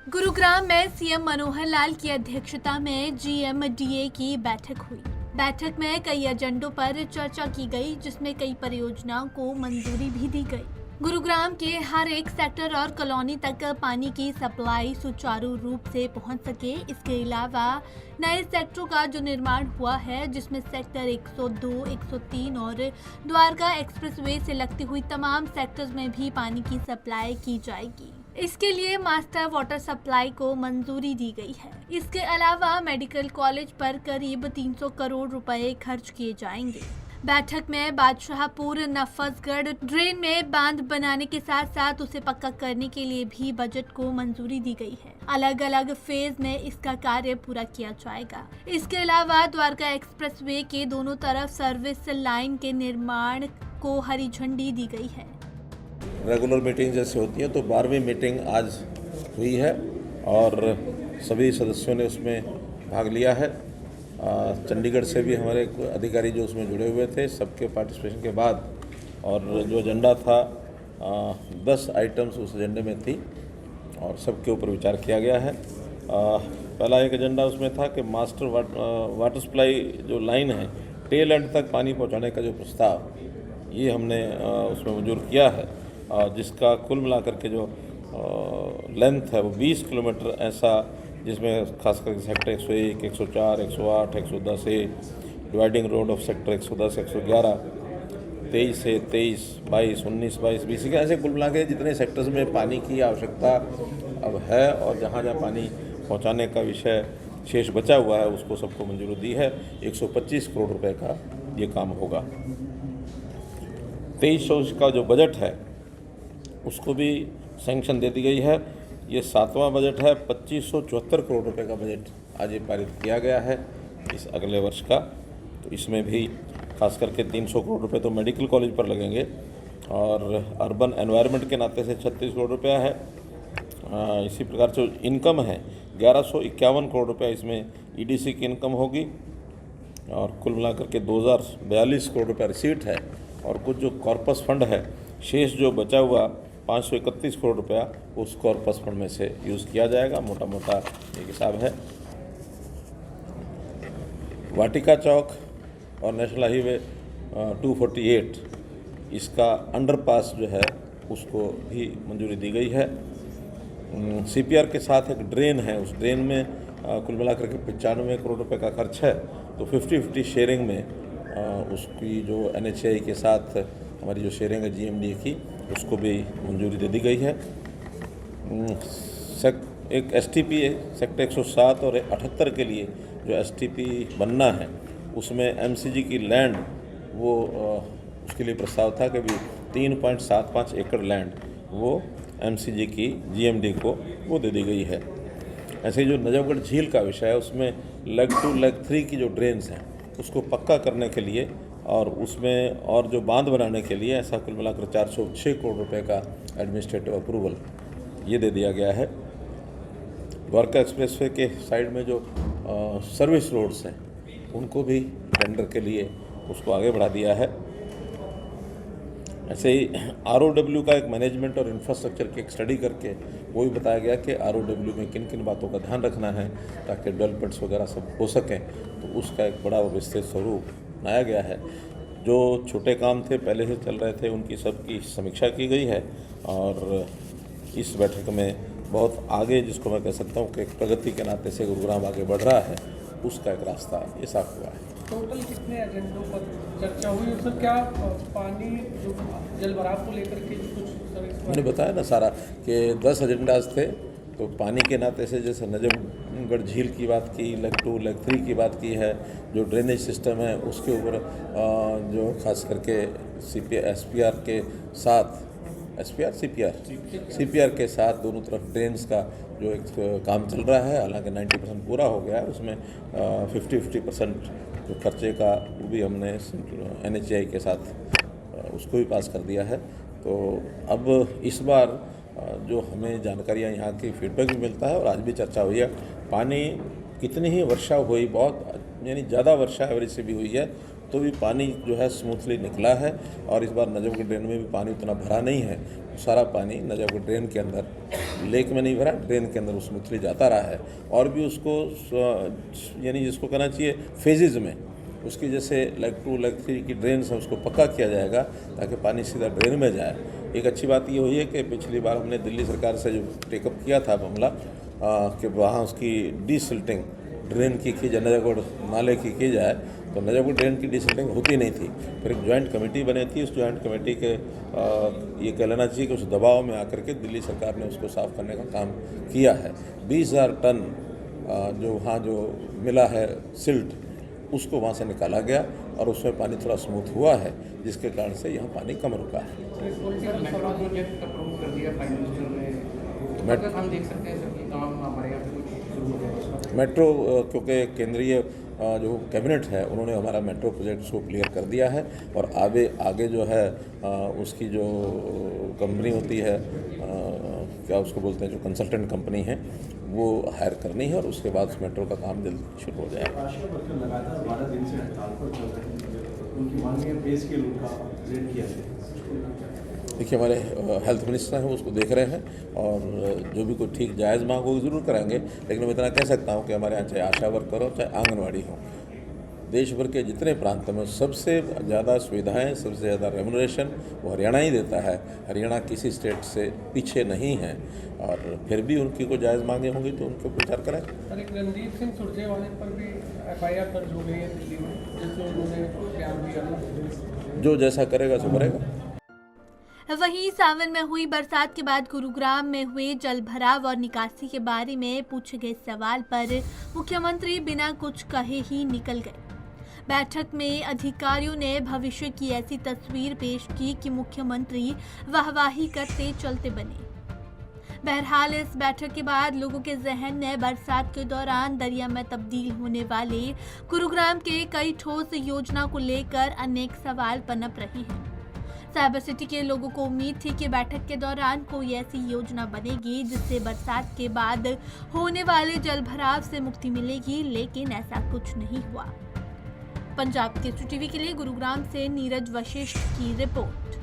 गुरुग्राम में सीएम मनोहर लाल की अध्यक्षता में जीएमडीए की बैठक हुई। बैठक में कई एजेंडों पर चर्चा की गई, जिसमें कई परियोजनाओं को मंजूरी भी दी गई। गुरुग्राम के हर एक सेक्टर और कॉलोनी तक पानी की सप्लाई सुचारू रूप से पहुंच सके। इसके अलावा नए सेक्टरों का जो निर्माण हुआ है, जिसमें सेक्टर 102, 103 और द्वारका एक्सप्रेसवे से लगती हुई तमाम सेक्टर्स में भी पानी की सप्लाई की जाएगी। इसके लिए मास्टर वाटर सप्लाई को मंजूरी दी गई है। इसके अलावा मेडिकल कॉलेज पर करीब 300 करोड़ रुपए खर्च किए जाएंगे। बैठक में बादशाहपुर नफजगढ़ ड्रेन में बांध बनाने के साथ साथ उसे पक्का करने के लिए भी बजट को मंजूरी दी गई है। अलग अलग फेज में इसका कार्य पूरा किया जाएगा। इसके अलावा द्वारका एक्सप्रेसवे के दोनों तरफ सर्विस लाइन के निर्माण को हरी झंडी दी गई है। रेगुलर मीटिंग जैसे होती है तो 12वीं मीटिंग आज हुई है और सभी सदस्यों ने उसमें भाग लिया है। चंडीगढ़ से भी हमारे अधिकारी जो उसमें जुड़े हुए थे, सबके पार्टिसिपेशन के बाद और जो एजेंडा था 10 आइटम्स उस एजेंडे में थी और सबके ऊपर विचार किया गया है। पहला एक एजेंडा उसमें था कि मास्टर वाटर सप्लाई जो लाइन है, टेल एंड तक पानी पहुंचाने का जो प्रस्ताव, ये हमने उसमें मंजूर किया है, जिसका कुल मिलाकर के जो लेंथ है वो 20 किलोमीटर ऐसा, जिसमें खास करके sector 101, 104, 108, 110 A, dividing road of sector 110, 111, 23 से 23, 22, 19, 22, 20 के ऐसे कुल मिला के जितने सेक्टर्स में पानी की आवश्यकता अब है और जहाँ जहाँ पानी पहुँचाने का विषय शेष बचा हुआ है उसको सबको मंजूरी दी है। 125 करोड़ रुपए का ये काम होगा। 2300 का जो बजट है उसको भी सैंक्शन दे दी गई है। ये 7वां बजट है। 2574 करोड़ रुपए का बजट आज ये पारित किया गया है इस अगले वर्ष का। तो इसमें भी खास करके 300 करोड़ रुपए तो मेडिकल कॉलेज पर लगेंगे और अर्बन एनवायरनमेंट के नाते से 36 करोड़ रुपया है। इसी प्रकार से इनकम है 1151 करोड़ रुपया, इसमें ईडीसी की इनकम होगी और कुल मिलाकर के 2042 करोड़ रुपया रिसीट है और कुछ जो कॉर्पस फंड है, शेष जो बचा हुआ 531 करोड़ रुपया उस कॉर्पस फंड में से यूज़ किया जाएगा। मोटा मोटा एक हिसाब है। वाटिका चौक और नेशनल हाईवे 248 इसका अंडरपास जो है उसको भी मंजूरी दी गई है। सीपीआर के साथ एक ड्रेन है, उस ड्रेन में कुल मिलाकर के 95 करोड़ रुपए का खर्च है। तो 50-50 शेयरिंग में उसकी जो NHAI के साथ हमारी जो शेयरिंग है GMDA की, उसको भी मंजूरी दे दी गई है। एक STP सेक्टर 107 और 78 के लिए जो STP बनना है उसमें MCG की लैंड वो उसके लिए प्रस्ताव था कि भी 3.75 एकड़ लैंड वो MCG की GMD को वो दे दी गई है। ऐसे ही जो नजफगढ़ झील का विषय है उसमें लेग 2 लेग 3 की जो ड्रेन्स हैं उसको पक्का करने के लिए और उसमें और जो बांध बनाने के लिए ऐसा कुल मिलाकर 406 करोड़ रुपए का एडमिनिस्ट्रेटिव अप्रूवल ये दे दिया गया है। द्वारका एक्सप्रेसवे के साइड में जो सर्विस रोड्स हैं उनको भी टेंडर के लिए उसको आगे बढ़ा दिया है। ऐसे ही ROW का एक मैनेजमेंट और इंफ्रास्ट्रक्चर की एक स्टडी करके वो भी बताया गया कि ROW में किन किन बातों का ध्यान रखना है ताकि डेवलपमेंट्स वगैरह सब हो सकें। तो उसका एक बड़ा विस्तृत स्वरूप बनाया गया है। जो छोटे काम थे पहले से चल रहे थे उनकी सबकी समीक्षा की गई है और इस बैठक में बहुत आगे, जिसको मैं कह सकता हूँ कि प्रगति के नाते से गुरुग्राम आगे बढ़ रहा है, उसका एक रास्ता ये साफ हुआ है। टोटल कितने एजेंडों पर चर्चा हुई और सर क्या पानी जो जल भराव को लेकर के कुछ मैंने बताया ना सारा कि 10 एजेंडाज थे। तो पानी के नाते से जैसे नजफगढ़ झील की बात की, लेग 2 लेग 3 की बात की है, जो ड्रेनेज सिस्टम है उसके ऊपर जो खास करके SPR के साथ CPR के साथ दोनों तरफ ड्रेन्स का जो एक काम चल रहा है, हालांकि 90% पूरा हो गया है। उसमें 50% जो खर्चे का वो भी हमने NHAI के साथ उसको भी पास कर दिया है। तो अब इस बार जो हमें जानकारियाँ यहाँ की फीडबैक भी मिलता है और आज भी चर्चा हुई है, पानी कितनी ही वर्षा हुई, बहुत यानी ज़्यादा वर्षा एवरेज से भी हुई है, तो भी पानी जो है स्मूथली निकला है। और इस बार नजफगढ़ ड्रेन में भी पानी उतना भरा नहीं है, सारा पानी नजफगढ़ ड्रेन के अंदर, लेक में नहीं भरा, ड्रेन के अंदर स्मूथली जाता रहा है। और भी उसको यानी जिसको कहना चाहिए फेजेज़ में उसकी जैसे लेग 2 लेग 3 की ड्रेन है उसको पक्का किया जाएगा ताकि पानी सीधा ड्रेन में जाए। एक अच्छी बात ये हुई है कि पिछली बार हमने दिल्ली सरकार से जो टेकअप किया था मामला कि वहाँ उसकी डीसिल्टिंग ड्रेन की जाए, नजफगढ़ नाले की जाए, तो नजफगढ़ ड्रेन की डीसिल्टिंग होती नहीं थी। फिर एक जॉइंट कमेटी बनी थी, उस जॉइंट कमेटी के ये कह लेना चाहिए कि उस दबाव में आकर के दिल्ली सरकार ने उसको साफ़ करने का काम किया है। 20,000 टन जो वहाँ जो मिला है सिल्ट, उसको वहाँ से निकाला गया और उसमें पानी थोड़ा स्मूथ हुआ है, जिसके कारण से यहाँ पानी कम रुका है। हम देख सकते हैं सर, काम हमारे यहाँ पे कुछ शुरू हो जाएगा। मेट्रो क्योंकि केंद्रीय जो कैबिनेट है उन्होंने हमारा मेट्रो प्रोजेक्ट को क्लियर कर दिया है और आगे जो है उसकी जो कंपनी होती है, क्या उसको बोलते हैं, जो कंसल्टेंट कंपनी है, वो हायर करनी है और उसके बाद उस मेट्रो का काम जल्द शुरू हो जाएगा। आशा वर्कर लगातार 12 दिन से हड़ताल पर चल रहे हैं, उनकी मांग है पे स्केल उनका अपग्रेड किया जाए। देखिए, हमारे हेल्थ मिनिस्टर हैं, उसको देख रहे हैं और जो भी कोई ठीक जायज़ मांग होगी ज़रूर कराएंगे। लेकिन मैं इतना कह सकता हूँ कि हमारे यहाँ चाहे आशा वर्कर हो चाहे आंगनवाड़ी हो, देश भर के जितने प्रांत में सबसे ज़्यादा सुविधाएं, सबसे ज़्यादा रेमुनरेशन वो हरियाणा ही देता है। हरियाणा किसी स्टेट से पीछे नहीं है और फिर भी उनकी कोई जायज़ मांगे होंगी तो उनको विचार करें। सर, एक रणदीप सिंह सुरजेवाला पर भी FIR दर्ज हो गई है दिल्ली में, जिसमें उन्होंने बयान दिया। जो जैसा करेगा सो करेगा। वहीं सावन में हुई बरसात के बाद गुरुग्राम में हुए जल भराव और निकासी के बारे में पूछे गए सवाल पर मुख्यमंत्री बिना कुछ कहे ही निकल गए। बैठक में अधिकारियों ने भविष्य की ऐसी तस्वीर पेश की कि मुख्यमंत्री वाहवाही करते चलते बने। बहरहाल इस बैठक के बाद लोगों के जहन में बरसात के दौरान दरिया में तब्दील होने वाले गुरुग्राम के कई ठोस योजना को लेकर अनेक सवाल पनप रहे हैं। साइबर सिटी के लोगों को उम्मीद थी कि बैठक के दौरान कोई ऐसी योजना बनेगी जिससे बरसात के बाद होने वाले जल भराव से मुक्ति मिलेगी, लेकिन ऐसा कुछ नहीं हुआ। पंजाब केसरी टीवी के लिए गुरुग्राम से नीरज वशिष्ठ की रिपोर्ट।